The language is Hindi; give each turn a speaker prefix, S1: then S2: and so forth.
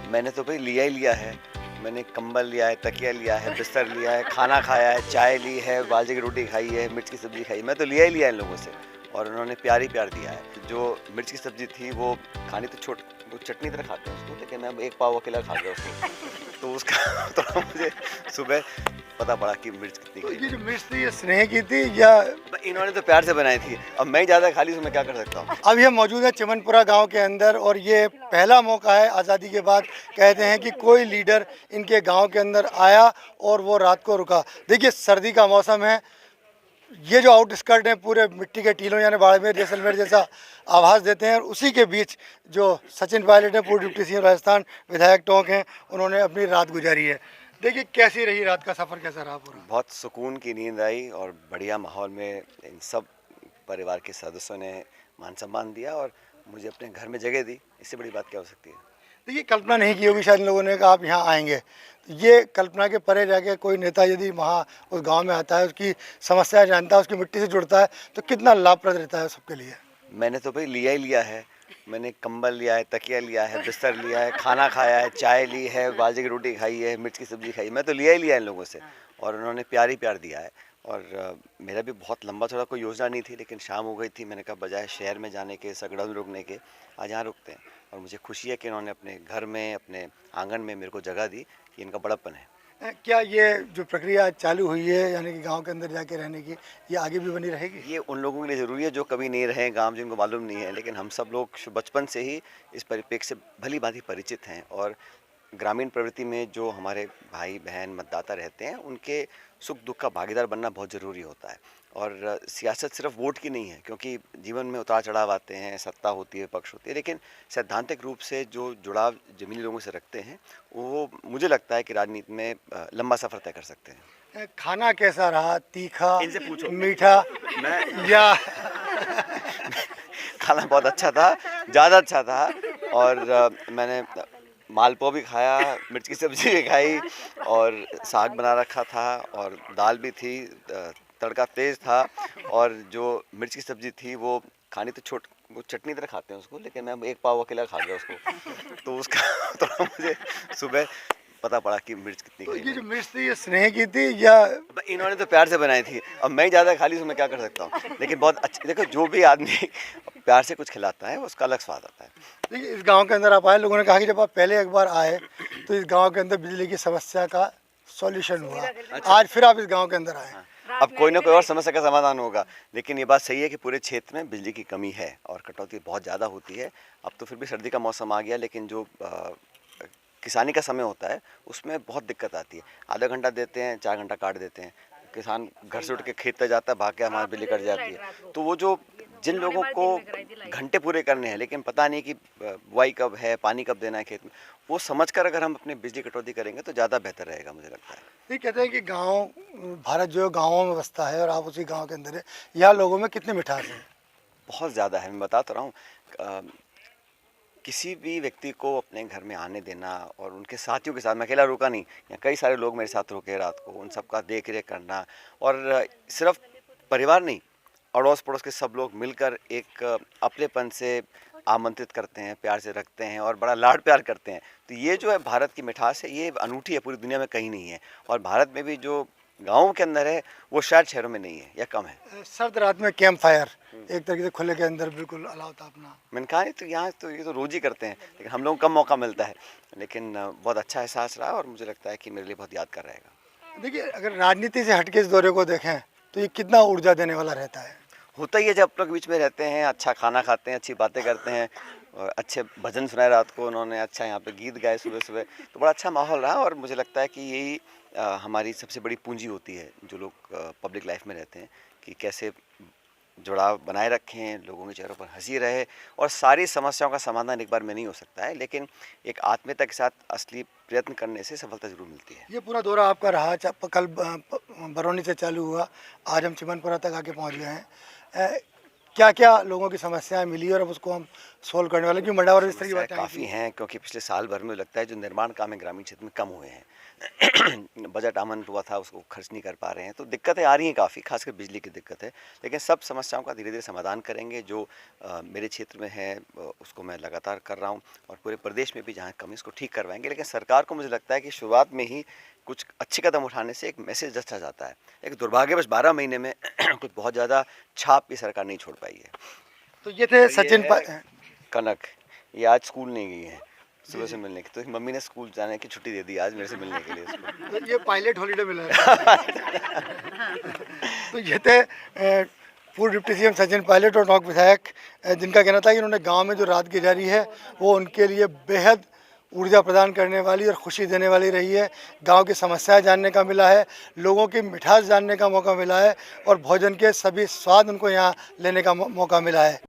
S1: मैंने तो भाई लिया ही लिया है। मैंने कंबल लिया है, तकिया लिया है, बिस्तर लिया है, खाना खाया है, चाय ली है, बाजरे की रोटी खाई है, मिर्च की सब्ज़ी खाई है। मैं तो लिया ही लिया है इन लोगों से और उन्होंने प्यार ही प्यार दिया है। जो मिर्च की सब्ज़ी थी वो खानी तो वो चटनी तरह खाते हैं उसको, लेकिन मैं एक पाव अकेला खा गया उसको। तो उसका थोड़ा मुझे सुबह पता पड़ा कि मिर्च कितनी
S2: तो
S1: गई।
S2: ये जो मिर्च थी ये स्नेह की थी या?
S1: इन्होंने तो प्यार से बनाई थी, अब मैं ही ज़्यादा खा ली तो मैं क्या कर सकता हूँ।
S2: अब ये मौजूद है चिमनपुरा गांव के अंदर और ये पहला मौका है आज़ादी के बाद, कहते हैं कि कोई लीडर इनके गांव के अंदर आया और वो रात को रुका। देखिए सर्दी का मौसम है, ये जो आउटस्कर्ट हैं पूरे मिट्टी के टीलों यानी बाड़मेर जैसलमेर जैसा आभास देते हैं और उसी के बीच जो सचिन पायलट हैं पूर्व डिप्टी सीएम राजस्थान विधायक टोंक हैं, उन्होंने अपनी रात गुजारी है। देखिए कैसी रही रात का सफ़र, कैसा रहा पूरा?
S1: बहुत सुकून की नींद आई और बढ़िया माहौल में इन सब परिवार के सदस्यों ने मान सम्मान दिया और मुझे अपने घर में जगह दी। इससे बड़ी बात क्या हो सकती है।
S2: देखिए कल्पना नहीं की होगी शायद इन लोगों ने कि आप यहाँ आएंगे। तो ये कल्पना के परे जाके कोई नेता यदि वहाँ उस गांव में आता है, उसकी समस्या जानता है, उसकी मिट्टी से जुड़ता है, तो कितना लाभप्रद रहता है सबके लिए।
S1: मैंने तो भाई लिया ही लिया है। मैंने कंबल लिया है, तकिया लिया है, बिस्तर लिया है, खाना खाया है, चाय ली है, बाजरे की रोटी खाई है, मिर्च की सब्ज़ी खाई है। मैं तो लिया ही लिया है इन लोगों से और उन्होंने प्यार ही प्यार दिया है। और मेरा भी बहुत लंबा थोड़ा कोई योजना नहीं थी, लेकिन शाम हो गई थी। मैंने कहा बजाय शहर में जाने के, सगड़ा में रुकने के, आज यहाँ रुकते हैं। और मुझे खुशी है कि इन्होंने अपने घर में, अपने आंगन में मेरे को जगह दी, कि इनका बड़प्पन है।
S2: क्या ये जो प्रक्रिया चालू हुई है यानी कि गांव के अंदर जाके रहने की, ये आगे भी बनी रहेगी?
S1: ये उन लोगों के लिए ज़रूरी है जो कभी नहीं रहे गांव, जिनको मालूम नहीं है, लेकिन हम सब लोग बचपन से ही इस परिप्रेक्ष्य से भली भांति परिचित हैं। और ग्रामीण प्रवृत्ति में जो हमारे भाई बहन मतदाता रहते हैं, उनके सुख दुख का भागीदार बनना बहुत ज़रूरी होता है। और सियासत सिर्फ वोट की नहीं है, क्योंकि जीवन में उतार चढ़ाव आते हैं, सत्ता होती है, पक्ष होती है, लेकिन सैद्धांतिक रूप से जो जुड़ाव ज़मीनी लोगों से रखते हैं, वो मुझे लगता है कि राजनीति में लंबा सफ़र तय कर सकते हैं।
S2: खाना कैसा रहा, तीखा,
S1: इनसे पूछो।
S2: मीठा
S1: मैं
S2: या?
S1: खाना बहुत अच्छा था, ज़्यादा अच्छा था। और मैंने मालपुआ भी खाया, मिर्च की सब्ज़ी भी खाई और साग बना रखा था और दाल भी थी, तड़का तेज़ था। और जो मिर्च की सब्ज़ी थी वो खानी तो वो चटनी तरह खाते हैं उसको, लेकिन मैं एक पाव अकेला खा गया उसको। तो उसका थोड़ा मुझे सुबह पता पड़ा कि मिर्च कितनी
S2: तो
S1: गई
S2: ये जो
S1: है।
S2: मिर्च थी ये स्नेह की थी या?
S1: इन्होंने तो प्यार से बनाई थी, अब मैं ही ज़्यादा खा ली तो मैं क्या कर सकता हूँ। लेकिन बहुत अच्छी, देखो जो भी आदमी प्यार से कुछ खिलाता है उसका अलग स्वाद आता है।
S2: देखिए इस गांव के अंदर आप आए, लोगों ने कहा कि जब आप पहले एक बार आए तो इस गांव के अंदर बिजली की समस्या का सॉल्यूशन हुआ। आज फिर आप इस गांव के अंदर आए।
S1: अब कोई ना कोई और समस्या का समाधान होगा, लेकिन ये बात सही है कि पूरे क्षेत्र में बिजली की कमी है और कटौती बहुत ज़्यादा होती है। अब तो फिर भी सर्दी का मौसम आ गया, लेकिन जो किसानी का समय होता है उसमें बहुत दिक्कत आती है। आधा घंटा देते हैं, 4 घंटा काट देते हैं। किसान घर से उठ के खेत तक जाता है, भाग के हमारी बिजली कट जाती है। तो वो जो जिन लोगों को घंटे पूरे करने हैं, लेकिन पता नहीं कि बुआई कब है, पानी कब देना है खेत में, वो समझकर अगर हम अपनी बिजली कटौती करेंगे तो ज़्यादा बेहतर रहेगा, मुझे लगता है।
S2: ये कहते हैं कि गांव, भारत जो है गाँवों में बसता है और आप उसी गांव के अंदर है, यहाँ लोगों में कितनी मिठास है?
S1: बहुत ज़्यादा है, मैं बता तो रहा हूँ। किसी भी व्यक्ति को अपने घर में आने देना और उनके साथियों के साथ, मैं अकेला रुका नहीं, यहाँ कई सारे लोग मेरे साथ रुके रात को, उन सबका देख रेख करना। और सिर्फ परिवार नहीं, अड़ोस पड़ोस के सब लोग मिलकर एक अपनेपन से आमंत्रित करते हैं, प्यार से रखते हैं और बड़ा लाड प्यार करते हैं। तो ये जो है भारत की मिठास है, ये अनूठी है, पूरी दुनिया में कहीं नहीं है। और भारत में भी जो गाँवों के अंदर है वो शायद शहरों में नहीं है या कम है।
S2: सर्द रात में कैंप फायर, एक तरीके से खुले के अंदर बिल्कुल अलाव तापना।
S1: मैंने कहा नहीं, तो यहाँ तो ये तो रोज़ ही करते हैं, लेकिन हम लोगों को कम मौका मिलता है। लेकिन बहुत अच्छा एहसास रहा और मुझे लगता है कि मेरे लिए बहुत यादगार रहेगा।
S2: देखिए अगर राजनीति से हटके इस दौरे को देखें तो ये कितना ऊर्जा देने वाला रहता है?
S1: होता ही है, जब लोग बीच में रहते हैं, अच्छा खाना खाते हैं, अच्छी बातें करते हैं और अच्छे भजन सुनाए रात को उन्होंने, अच्छा यहाँ पे गीत गाए सुबह सुबह, तो बड़ा अच्छा माहौल रहा। और मुझे लगता है कि यही हमारी सबसे बड़ी पूंजी होती है जो लोग पब्लिक लाइफ में रहते हैं, कि कैसे जुड़ाव बनाए रखें, लोगों के चेहरों पर हंसी रहे। और सारी समस्याओं का समाधान एक बार में नहीं हो सकता है, लेकिन एक आत्मीयता के साथ असली प्रयत्न करने से सफलता जरूर मिलती है।
S2: ये पूरा दौरा आपका रहा, कल बरौनी से चालू हुआ, आज हम चिमनपुरा तक आके पहुंच गए हैं। क्या क्या लोगों की समस्याएं मिली और अब उसको हम सोल्व करने वाले, क्योंकि मंडावर इस तरह की
S1: समस्याएँ
S2: बातें आई
S1: काफ़ी
S2: थी।
S1: हैं क्योंकि पिछले साल भर में लगता है जो निर्माण काम है ग्रामीण क्षेत्र में कम हुए हैं। बजट आमंत्रित हुआ था उसको खर्च नहीं कर पा रहे हैं, तो दिक्कतें आ रही हैं काफ़ी, खासकर बिजली की दिक्कत है। लेकिन सब समस्याओं का धीरे-धीरे समाधान करेंगे जो मेरे क्षेत्र में है उसको मैं लगातार कर रहा हूँ और पूरे प्रदेश में भी जहाँ कमी है उसको ठीक करवाएँगे। लेकिन सरकार को मुझे लगता है कि शुरुआत में ही कुछ अच्छे कदम उठाने से एक मैसेज अच्छा जाता है। एक दुर्भाग्यवश 12 महीने में कुछ बहुत ज़्यादा छाप भी सरकार नहीं छोड़ पाई है।
S2: तो ये थे
S1: और ये
S2: सचिन
S1: है कनक, ये आज स्कूल नहीं गई है, सुबह से मिलने की, तो मम्मी ने स्कूल जाने की छुट्टी दे दी आज मेरे से मिलने के लिए इसको।
S2: तो ये पायलट हॉलीडे मिला है। तो ये थे पूर्व डिप्टी सीएम सचिन पायलट और नौक विधायक, जिनका कहना था कि उन्होंने गांव में जो रात गुजारी है वो उनके लिए बेहद ऊर्जा प्रदान करने वाली और खुशी देने वाली रही है। गांव की समस्याएं जानने का मिला है, लोगों की मिठास जानने का मौका मिला है और भोजन के सभी स्वाद उनको यहाँ लेने का मौका मिला है।